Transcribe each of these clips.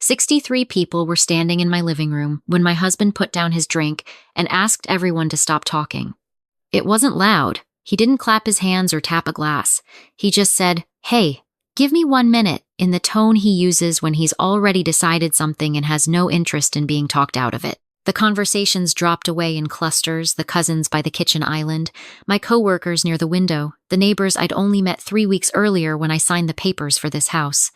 63 people were standing in my living room when my husband put down his drink and asked everyone to stop talking. It wasn't loud. He didn't clap his hands or tap a glass. He just said, "Hey, give me 1 minute," in the tone he uses when he's already decided something and has no interest in being talked out of it. The conversations dropped away in clusters, the cousins by the kitchen island, my coworkers near the window, the neighbors I'd only met 3 weeks earlier when I signed the papers for this house.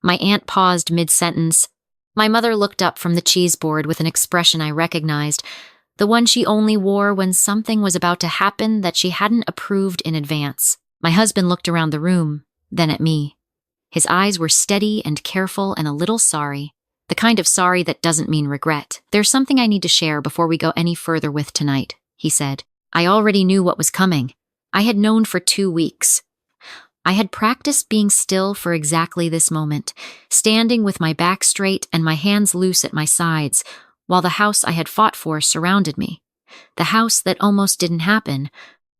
My aunt paused mid-sentence. My mother looked up from the cheese board with an expression I recognized, the one she only wore when something was about to happen that she hadn't approved in advance. My husband looked around the room, then at me. His eyes were steady and careful and a little sorry. The kind of sorry that doesn't mean regret. "There's something I need to share before we go any further with tonight," he said. I already knew what was coming. I had known for 2 weeks. I had practiced being still for exactly this moment, standing with my back straight and my hands loose at my sides, while the house I had fought for surrounded me. The house that almost didn't happen.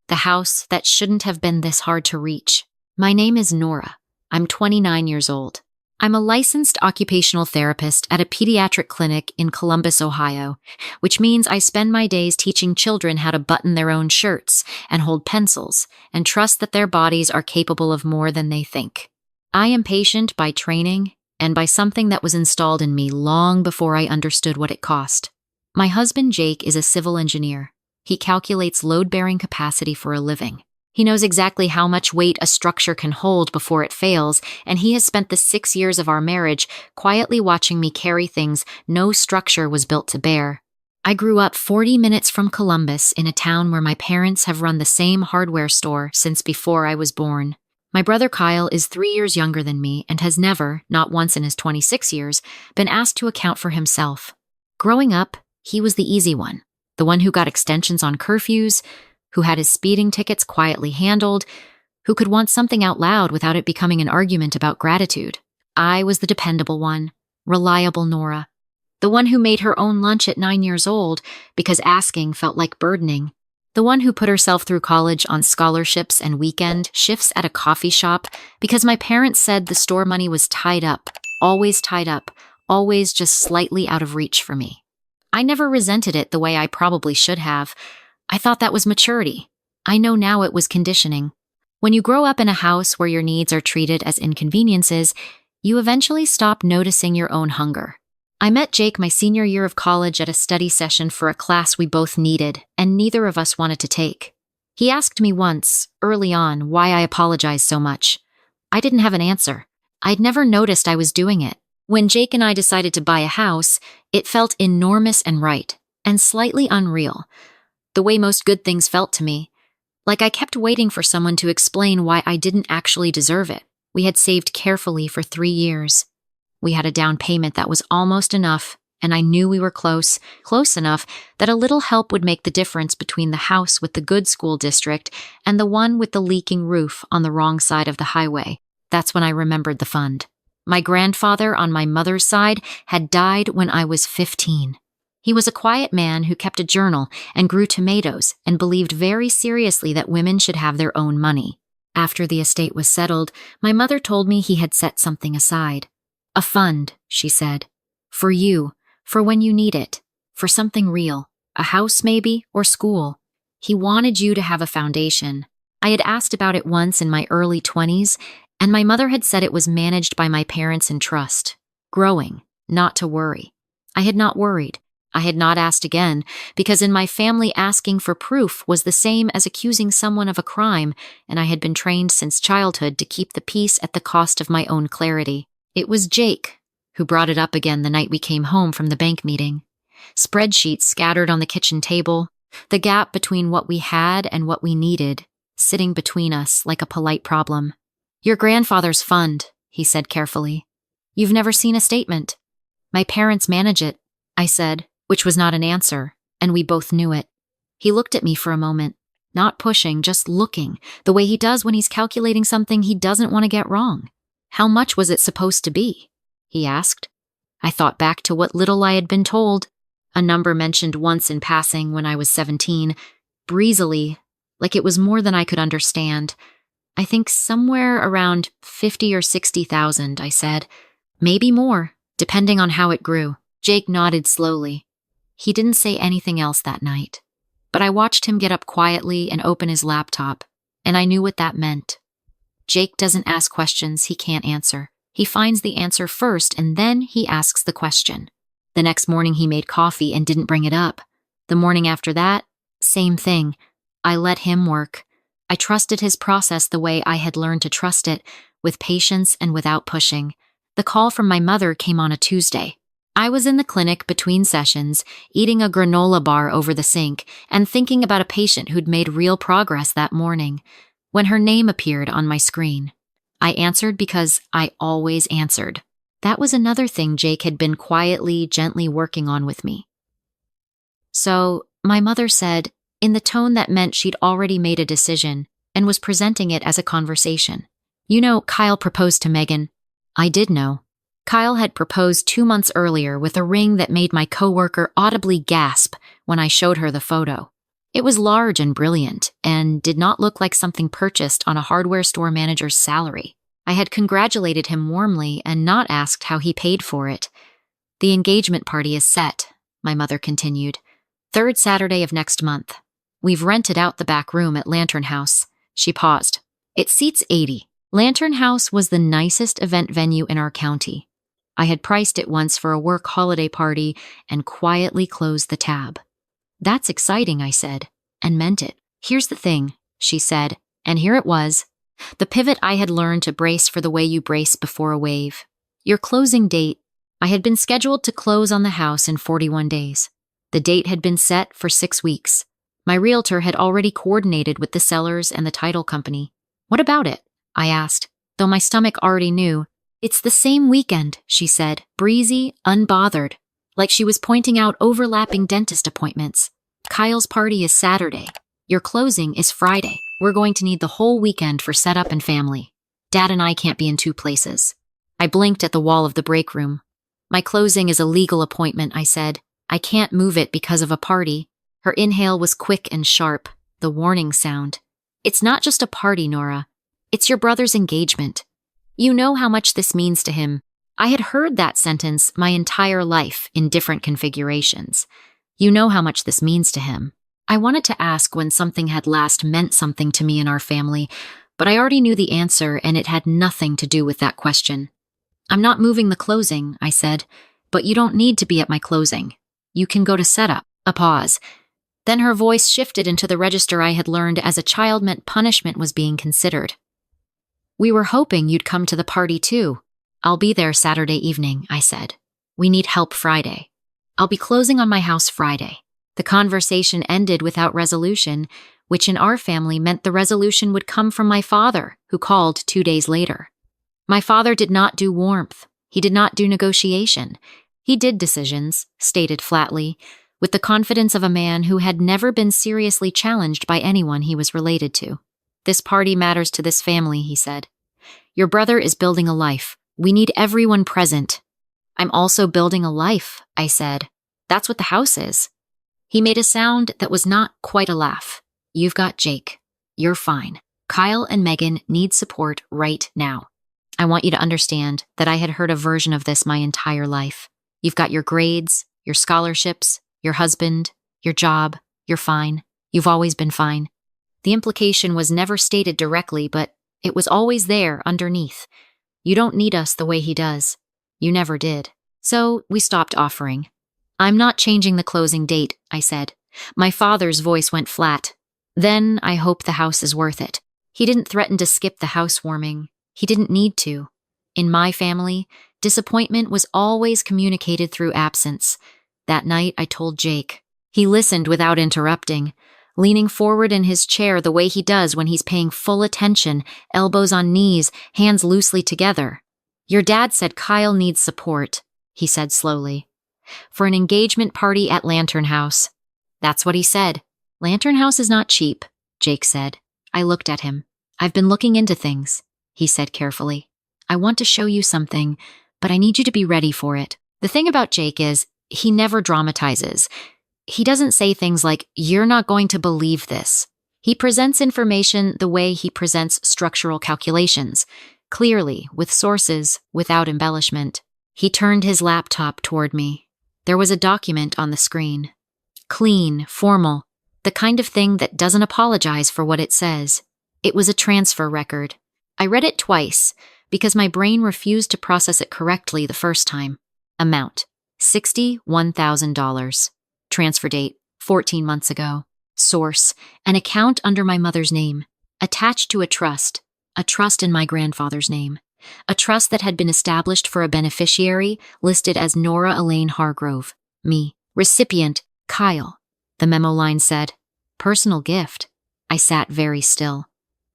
The house that shouldn't have been this hard to reach. My name is Nora. I'm 29 years old. I'm a licensed occupational therapist at a pediatric clinic in Columbus, Ohio, which means I spend my days teaching children how to button their own shirts and hold pencils and trust that their bodies are capable of more than they think. I am patient by training and by something that was installed in me long before I understood what it cost. My husband, Jake, is a civil engineer. He calculates load-bearing capacity for a living. He knows exactly how much weight a structure can hold before it fails, and he has spent the 6 years of our marriage quietly watching me carry things no structure was built to bear. I grew up 40 minutes from Columbus in a town where my parents have run the same hardware store since before I was born. My brother Kyle is 3 years younger than me and has never, not once in his 26 years, been asked to account for himself. Growing up, he was the easy one, the one who got extensions on curfews, who had his speeding tickets quietly handled, who could want something out loud without it becoming an argument about gratitude. I was the dependable one, reliable Nora, the one who made her own lunch at 9 years old because asking felt like burdening, the one who put herself through college on scholarships and weekend shifts at a coffee shop because my parents said the store money was tied up, always just slightly out of reach for me. I never resented it the way I probably should have. I thought that was maturity. I know now it was conditioning. When you grow up in a house where your needs are treated as inconveniences, you eventually stop noticing your own hunger. I met Jake my senior year of college at a study session for a class we both needed, and neither of us wanted to take. He asked me once, early on, why I apologized so much. I didn't have an answer. I'd never noticed I was doing it. When Jake and I decided to buy a house, it felt enormous and right, and slightly unreal. The way most good things felt to me. Like I kept waiting for someone to explain why I didn't actually deserve it. We had saved carefully for 3 years. We had a down payment that was almost enough, and I knew we were close enough that a little help would make the difference between the house with the good school district and the one with the leaking roof on the wrong side of the highway. That's when I remembered the fund. My grandfather on my mother's side had died when I was 15. He was a quiet man who kept a journal and grew tomatoes and believed very seriously that women should have their own money. After the estate was settled, my mother told me he had set something aside. "A fund," she said. "For you, for when you need it, for something real, a house maybe, or school. He wanted you to have a foundation." I had asked about it once in my early 20s, and my mother had said it was managed by my parents in trust. Growing, not to worry. I had not worried. I had not asked again, because in my family asking for proof was the same as accusing someone of a crime, and I had been trained since childhood to keep the peace at the cost of my own clarity. It was Jake who brought it up again the night we came home from the bank meeting. Spreadsheets scattered on the kitchen table, the gap between what we had and what we needed, sitting between us like a polite problem. "Your grandfather's fund," he said carefully. "You've never seen a statement." "My parents manage it," I said, which was not an answer, and we both knew it. He looked at me for a moment, not pushing, just looking, the way he does when he's calculating something he doesn't want to get wrong. "How much was it supposed to be?" he asked. I thought back to what little I had been told, a number mentioned once in passing when I was 17, breezily, like it was more than I could understand. "I think somewhere around 50 or 60,000, I said. "Maybe more. Depending on how it grew. Jake nodded slowly. He didn't say anything else that night. But I watched him get up quietly and open his laptop, and I knew what that meant. Jake doesn't ask questions he can't answer. He finds the answer first, and then he asks the question. The next morning he made coffee and didn't bring it up. The morning after that, same thing. I let him work. I trusted his process the way I had learned to trust it, with patience and without pushing. The call from my mother came on a Tuesday. I was in the clinic between sessions, eating a granola bar over the sink and thinking about a patient who'd made real progress that morning, when her name appeared on my screen. I answered because I always answered. That was another thing Jake had been quietly, gently working on with me. So, my mother said, in the tone that meant she'd already made a decision and was presenting it as a conversation. You know, Kyle proposed to Megan. I did know. Kyle had proposed 2 months earlier with a ring that made my coworker audibly gasp when I showed her the photo. It was large and brilliant, and did not look like something purchased on a hardware store manager's salary. I had congratulated him warmly and not asked how he paid for it. The engagement party is set, my mother continued. 3rd Saturday of next month. We've rented out the back room at Lantern House. She paused. It seats 80. Lantern House was the nicest event venue in our county. I had priced it once for a work holiday party and quietly closed the tab. That's exciting, I said, and meant it. Here's the thing, she said, and here it was. The pivot I had learned to brace for the way you brace before a wave. Your closing date. I had been scheduled to close on the house in 41 days. The date had been set for 6 weeks. My realtor had already coordinated with the sellers and the title company. What about it? I asked, though my stomach already knew. It's the same weekend, she said, breezy, unbothered, like she was pointing out overlapping dentist appointments. Kyle's party is Saturday. Your closing is Friday. We're going to need the whole weekend for setup and family. Dad and I can't be in 2 places. I blinked at the wall of the break room. My closing is a legal appointment, I said. I can't move it because of a party. Her inhale was quick and sharp, the warning sound. It's not just a party, Nora. It's your brother's engagement. You know how much this means to him. I had heard that sentence my entire life in different configurations. You know how much this means to him. I wanted to ask when something had last meant something to me in our family, but I already knew the answer and it had nothing to do with that question. I'm not moving the closing, I said, but you don't need to be at my closing. You can go to setup. A pause. Then her voice shifted into the register I had learned as a child meant punishment was being considered. We were hoping you'd come to the party too. I'll be there Saturday evening, I said. We need help Friday. I'll be closing on my house Friday. The conversation ended without resolution, which in our family meant the resolution would come from my father, who called 2 days later. My father did not do warmth. He did not do negotiation. He did decisions, stated flatly, with the confidence of a man who had never been seriously challenged by anyone he was related to. This party matters to this family, he said. Your brother is building a life. We need everyone present. I'm also building a life, I said. That's what the house is. He made a sound that was not quite a laugh. You've got Jake. You're fine. Kyle and Megan need support right now. I want you to understand that I had heard a version of this my entire life. You've got your grades, your scholarships, your husband, your job. You're fine. You've always been fine. The implication was never stated directly, but it was always there underneath. You don't need us the way he does. You never did. So we stopped offering. I'm not changing the closing date, I said. My father's voice went flat. Then I hope the house is worth it. He didn't threaten to skip the housewarming. He didn't need to. In my family, disappointment was always communicated through absence. That night I told Jake. He listened without interrupting, leaning forward in his chair the way he does when he's paying full attention, elbows on knees, hands loosely together. Your dad said Kyle needs support, he said slowly. For an engagement party at Lantern House. That's what he said. Lantern House is not cheap, Jake said. I looked at him. I've been looking into things, he said carefully. I want to show you something, but I need you to be ready for it. The thing about Jake is, he never dramatizes. He doesn't say things like, you're not going to believe this. He presents information the way he presents structural calculations, clearly, with sources, without embellishment. He turned his laptop toward me. There was a document on the screen. Clean, formal, the kind of thing that doesn't apologize for what it says. It was a transfer record. I read it twice because my brain refused to process it correctly the first time. Amount: $61,000. Transfer date: 14 months ago. Source: an account under my mother's name, attached to a trust in my grandfather's name. A trust that had been established for a beneficiary listed as Nora Elaine Hargrove. Me. Recipient: Kyle. The memo line said, "Personal gift." I sat very still.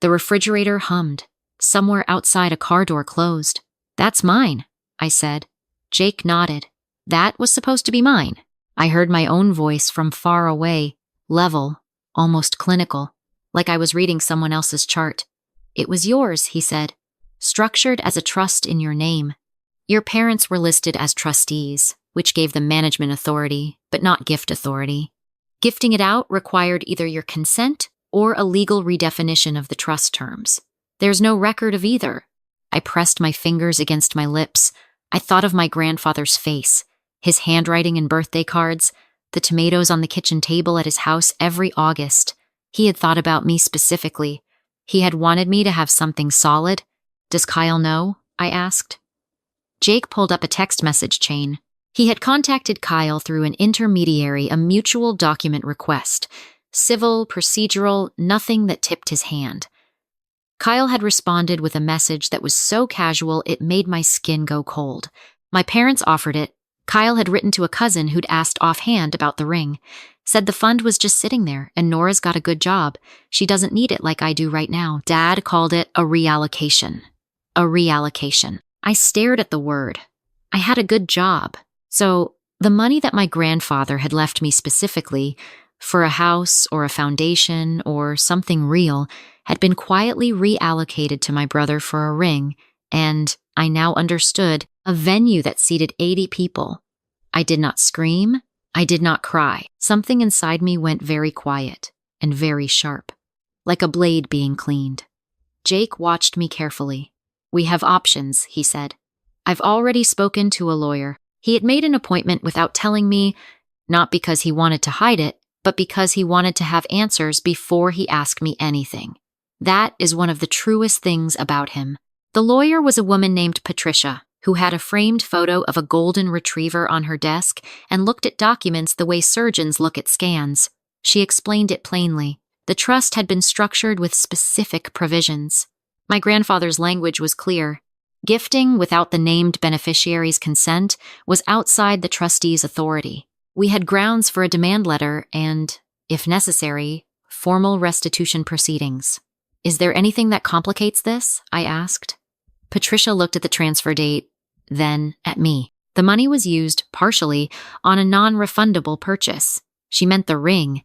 The refrigerator hummed. Somewhere outside a car door closed. "That's mine," I said. Jake nodded. "That was supposed to be mine." I heard my own voice from far away, level, almost clinical, like I was reading someone else's chart. "It was yours," he said. "Structured as a trust in your name. Your parents were listed as trustees, which gave them management authority, but not gift authority. Gifting it out required either your consent or a legal redefinition of the trust terms. There's no record of either." I pressed my fingers against my lips. I thought of my grandfather's face, his handwriting in birthday cards, the tomatoes on the kitchen table at his house every August. He had thought about me specifically. He had wanted me to have something solid. "Does Kyle know?" I asked. Jake pulled up a text message chain. He had contacted Kyle through an intermediary, a mutual document request. Civil, procedural, nothing that tipped his hand. Kyle had responded with a message that was so casual it made my skin go cold. My parents offered it. Kyle had written to a cousin who'd asked offhand about the ring. Said the fund was just sitting there, and Nora's got a good job. She doesn't need it like I do right now. Dad called it a reallocation. A reallocation. I stared at the word. I had a good job. So, the money that my grandfather had left me specifically, for a house or a foundation or something real, had been quietly reallocated to my brother for a ring, and, I now understood, a venue that seated 80 people. I did not scream. I did not cry. Something inside me went very quiet and very sharp, like a blade being cleaned. Jake watched me carefully. "We have options," he said. "I've already spoken to a lawyer. He had made an appointment without telling me, not because he wanted to hide it, but because he wanted to have answers before he asked me anything. That is one of the truest things about him." The lawyer was a woman named Patricia, who had a framed photo of a golden retriever on her desk and looked at documents the way surgeons look at scans. She explained it plainly. The trust had been structured with specific provisions. My grandfather's language was clear. Gifting without the named beneficiary's consent was outside the trustee's authority. We had grounds for a demand letter and, if necessary, formal restitution proceedings. "Is there anything that complicates this?" I asked. Patricia looked at the transfer date, then at me. The money was used, partially, on a non-refundable purchase. She meant the ring,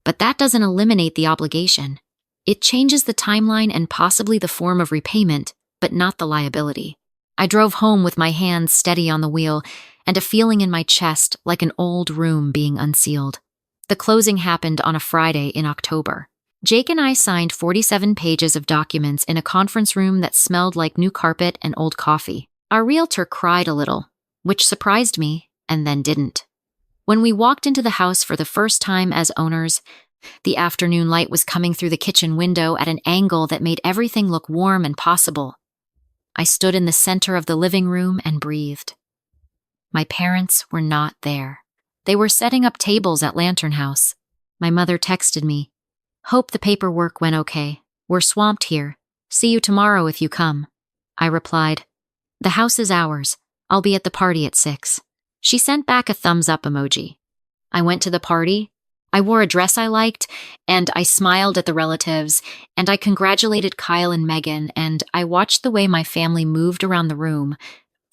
but that doesn't eliminate the obligation. It changes the timeline and possibly the form of repayment, but not the liability. I drove home with my hands steady on the wheel and a feeling in my chest like an old room being unsealed. The closing happened on a Friday in October. Jake and I signed 47 pages of documents in a conference room that smelled like new carpet and old coffee. Our realtor cried a little, which surprised me and then didn't. When we walked into the house for the first time as owners, the afternoon light was coming through the kitchen window at an angle that made everything look warm and possible. I stood in the center of the living room and breathed. My parents were not there. They were setting up tables at Lantern House. My mother texted me, "Hope the paperwork went okay. We're swamped here. See you tomorrow if you come." I replied, "The house is ours. I'll be at the party at 6. She sent back a thumbs up emoji. I went to the party. I wore a dress I liked, and I smiled at the relatives, and I congratulated Kyle and Megan, and I watched the way my family moved around the room,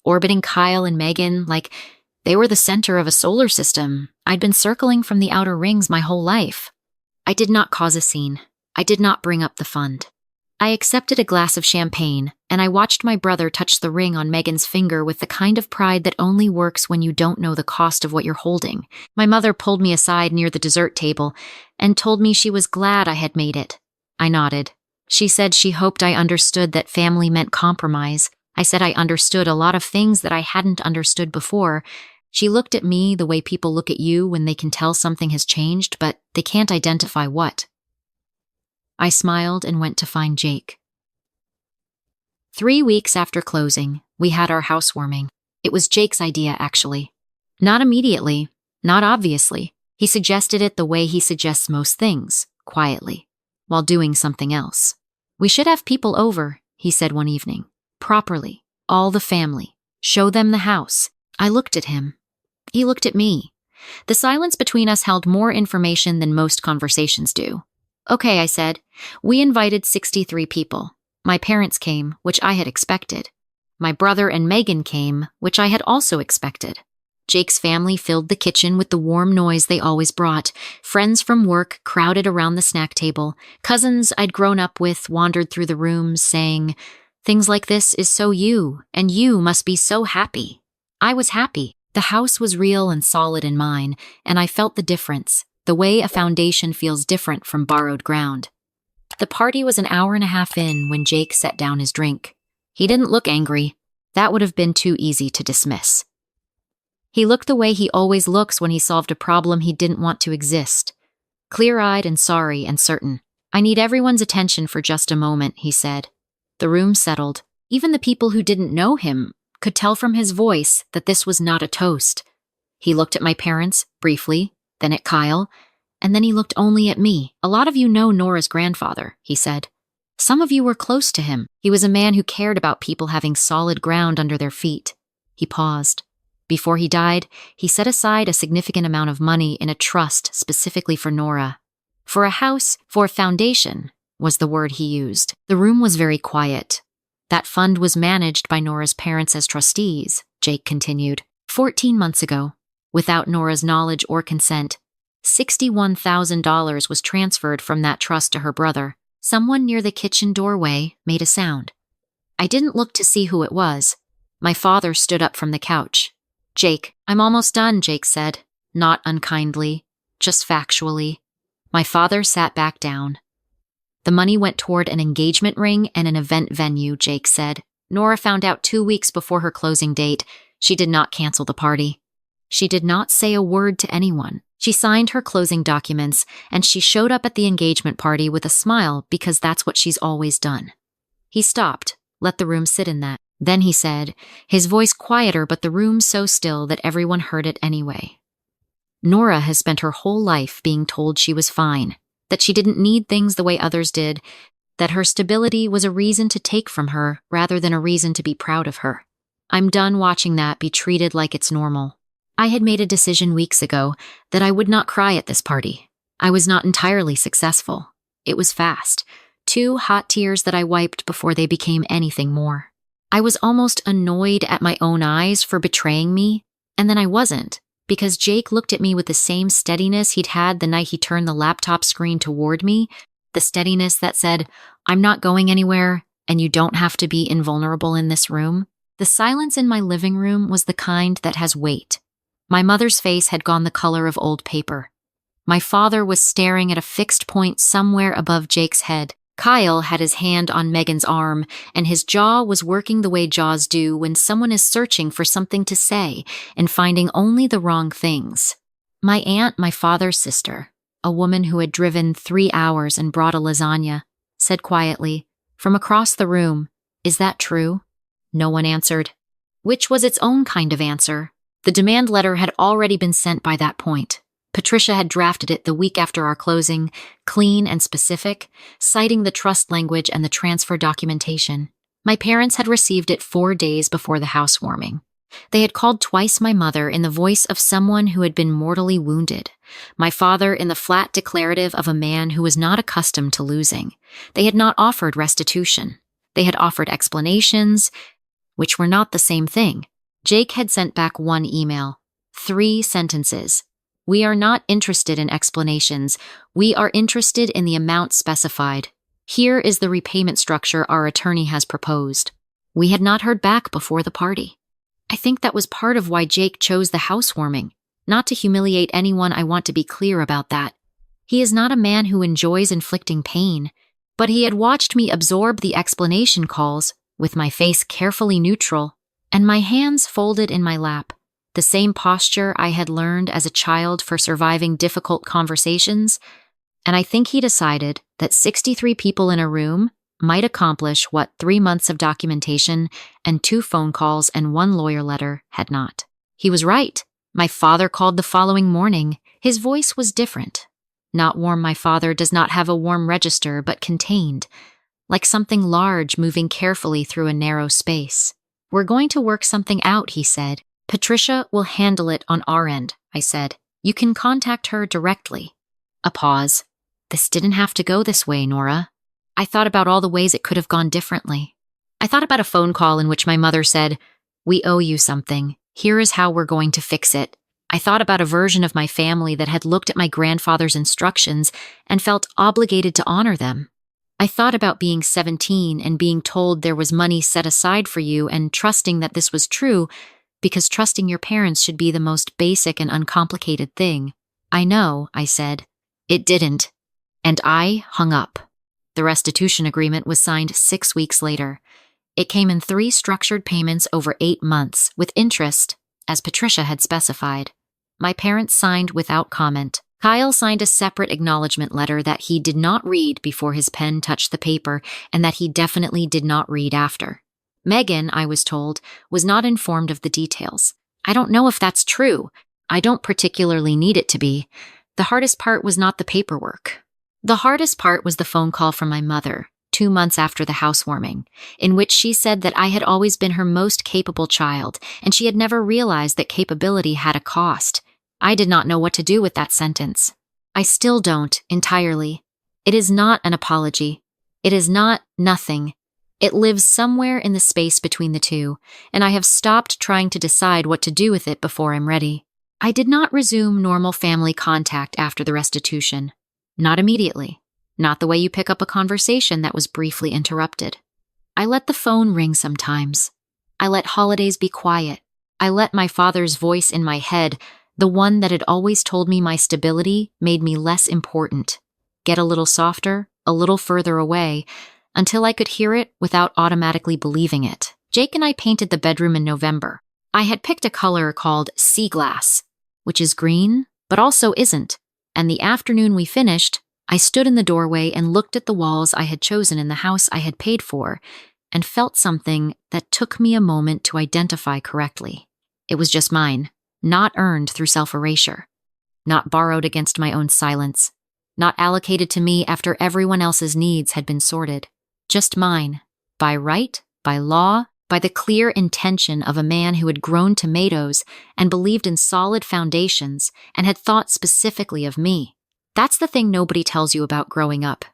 orbiting Kyle and Megan like they were the center of a solar system. I'd been circling from the outer rings my whole life. I did not cause a scene. I did not bring up the fund. I accepted a glass of champagne, and I watched my brother touch the ring on Megan's finger with the kind of pride that only works when you don't know the cost of what you're holding. My mother pulled me aside near the dessert table and told me she was glad I had made it. I nodded. She said she hoped I understood that family meant compromise, I said I understood a lot of things that I hadn't understood before. She looked at me the way people look at you when they can tell something has changed, but they can't identify what. I smiled and went to find Jake. 3 weeks after closing, we had our housewarming. It was Jake's idea, actually. Not immediately, not obviously. He suggested it the way he suggests most things, quietly, while doing something else. We should have people over, he said one evening. Properly. All the family. Show them the house. I looked at him. He looked at me. The silence between us held more information than most conversations do. Okay, I said. We invited 63 people. My parents came, which I had expected. My brother and Megan came, which I had also expected. Jake's family filled the kitchen with the warm noise they always brought. Friends from work crowded around the snack table. Cousins I'd grown up with wandered through the rooms saying, "Things like this is so you, and you must be so happy." I was happy. The house was real and solid in mine, and I felt the difference, the way a foundation feels different from borrowed ground. The party was an hour and a half in when Jake set down his drink. He didn't look angry. That would have been too easy to dismiss. He looked the way he always looks when he solved a problem he didn't want to exist. Clear-eyed and sorry and certain. "I need everyone's attention for just a moment," he said. The room settled. Even the people who didn't know him could tell from his voice that this was not a toast. He looked at my parents, briefly, then at Kyle, and then he looked only at me. "A lot of you know Nora's grandfather," he said. "Some of you were close to him. He was a man who cared about people having solid ground under their feet." He paused. Before he died, he set aside a significant amount of money in a trust specifically for Nora. For a house, for a foundation, was the word he used. The room was very quiet. That fund was managed by Nora's parents as trustees, Jake continued. 14 months ago, without Nora's knowledge or consent, $61,000 was transferred from that trust to her brother. Someone near the kitchen doorway made a sound. I didn't look to see who it was. My father stood up from the couch. "Jake, I'm almost done," Jake said, not unkindly, just factually. My father sat back down. "The money went toward an engagement ring and an event venue," Jake said. "Nora found out 2 weeks before her closing date. She did not cancel the party. She did not say a word to anyone. She signed her closing documents, and she showed up at the engagement party with a smile because that's what she's always done." He stopped, let the room sit in that. Then he said, his voice quieter but the room so still that everyone heard it anyway. "Nora has spent her whole life being told she was fine, that she didn't need things the way others did, that her stability was a reason to take from her rather than a reason to be proud of her. I'm done watching that be treated like it's normal. I had made a decision weeks ago that I would not cry at this party. I was not entirely successful. It was fast. 2 hot tears that I wiped before they became anything more. I was almost annoyed at my own eyes for betraying me, and then I wasn't, because Jake looked at me with the same steadiness he'd had the night he turned the laptop screen toward me, the steadiness that said, "I'm not going anywhere, and you don't have to be invulnerable in this room." The silence in my living room was the kind that has weight. My mother's face had gone the color of old paper. My father was staring at a fixed point somewhere above Jake's head. Kyle had his hand on Megan's arm, and his jaw was working the way jaws do when someone is searching for something to say and finding only the wrong things. My aunt, my father's sister, a woman who had driven 3 hours and brought a lasagna, said quietly, from across the room, "Is that true?" No one answered, which was its own kind of answer. The demand letter had already been sent by that point. Patricia had drafted it the week after our closing, clean and specific, citing the trust language and the transfer documentation. My parents had received it 4 days before the housewarming. They had called twice my mother in the voice of someone who had been mortally wounded, my father in the flat declarative of a man who was not accustomed to losing. They had not offered restitution. They had offered explanations, which were not the same thing. Jake had sent back 1 email, 3 sentences. "We are not interested in explanations. We are interested in the amount specified. Here is the repayment structure our attorney has proposed." We had not heard back before the party. I think that was part of why Jake chose the housewarming. Not to humiliate anyone, I want to be clear about that. He is not a man who enjoys inflicting pain, but he had watched me absorb the explanation calls with my face carefully neutral and my hands folded in my lap, the same posture I had learned as a child for surviving difficult conversations, and I think he decided that 63 people in a room might accomplish what 3 months of documentation and 2 phone calls and 1 lawyer letter had not. He was right. My father called the following morning. His voice was different. Not warm. My father does not have a warm register, but contained, like something large moving carefully through a narrow space. "We're going to work something out," he said. "Patricia will handle it on our end," I said. "You can contact her directly." A pause. "This didn't have to go this way, Nora." I thought about all the ways it could have gone differently. I thought about a phone call in which my mother said, "We owe you something. Here is how we're going to fix it." I thought about a version of my family that had looked at my grandfather's instructions and felt obligated to honor them. I thought about being 17 and being told there was money set aside for you and trusting that this was true, because trusting your parents should be the most basic and uncomplicated thing. "I know," I said. It didn't. And I hung up. The restitution agreement was signed 6 weeks later. It came in 3 structured payments over 8 months, with interest, as Patricia had specified. My parents signed without comment. Kyle signed a separate acknowledgement letter that he did not read before his pen touched the paper, and that he definitely did not read after. Megan, I was told, was not informed of the details. I don't know if that's true. I don't particularly need it to be. The hardest part was not the paperwork. The hardest part was the phone call from my mother, 2 months after the housewarming, in which she said that I had always been her most capable child, and she had never realized that capability had a cost. I did not know what to do with that sentence. I still don't, entirely. It is not an apology. It is not nothing. It lives somewhere in the space between the two, and I have stopped trying to decide what to do with it before I'm ready. I did not resume normal family contact after the restitution. Not immediately. Not the way you pick up a conversation that was briefly interrupted. I let the phone ring sometimes. I let holidays be quiet. I let my father's voice in my head, the one that had always told me my stability made me less important, get a little softer, a little further away, until I could hear it without automatically believing it. Jake and I painted the bedroom in November. I had picked a color called sea glass, which is green, but also isn't, and the afternoon we finished, I stood in the doorway and looked at the walls I had chosen in the house I had paid for, and felt something that took me a moment to identify correctly. It was just mine. Not earned through self-erasure, not borrowed against my own silence, not allocated to me after everyone else's needs had been sorted. Just mine, by right, by law, by the clear intention of a man who had grown tomatoes and believed in solid foundations and had thought specifically of me. That's the thing nobody tells you about growing up,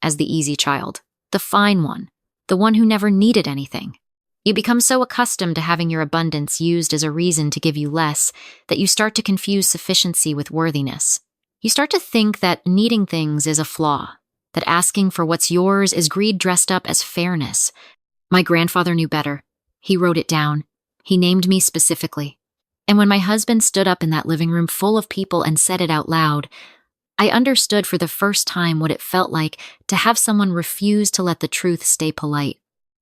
as the easy child, the fine one, the one who never needed anything. You become so accustomed to having your abundance used as a reason to give you less that you start to confuse sufficiency with worthiness. You start to think that needing things is a flaw, that asking for what's yours is greed dressed up as fairness. My grandfather knew better. He wrote it down. He named me specifically. And when my husband stood up in that living room full of people and said it out loud, I understood for the first time what it felt like to have someone refuse to let the truth stay polite.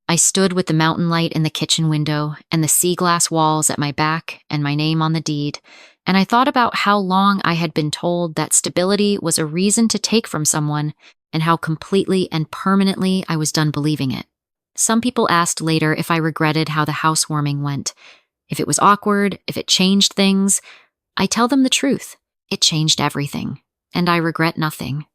I stood with the mountain light in the kitchen window and the sea glass walls at my back and my name on the deed, and I thought about how long I had been told that stability was a reason to take from someone and how completely and permanently I was done believing it. Some people asked later if I regretted how the housewarming went, if it was awkward, if it changed things. I tell them the truth. It changed everything, and I regret nothing.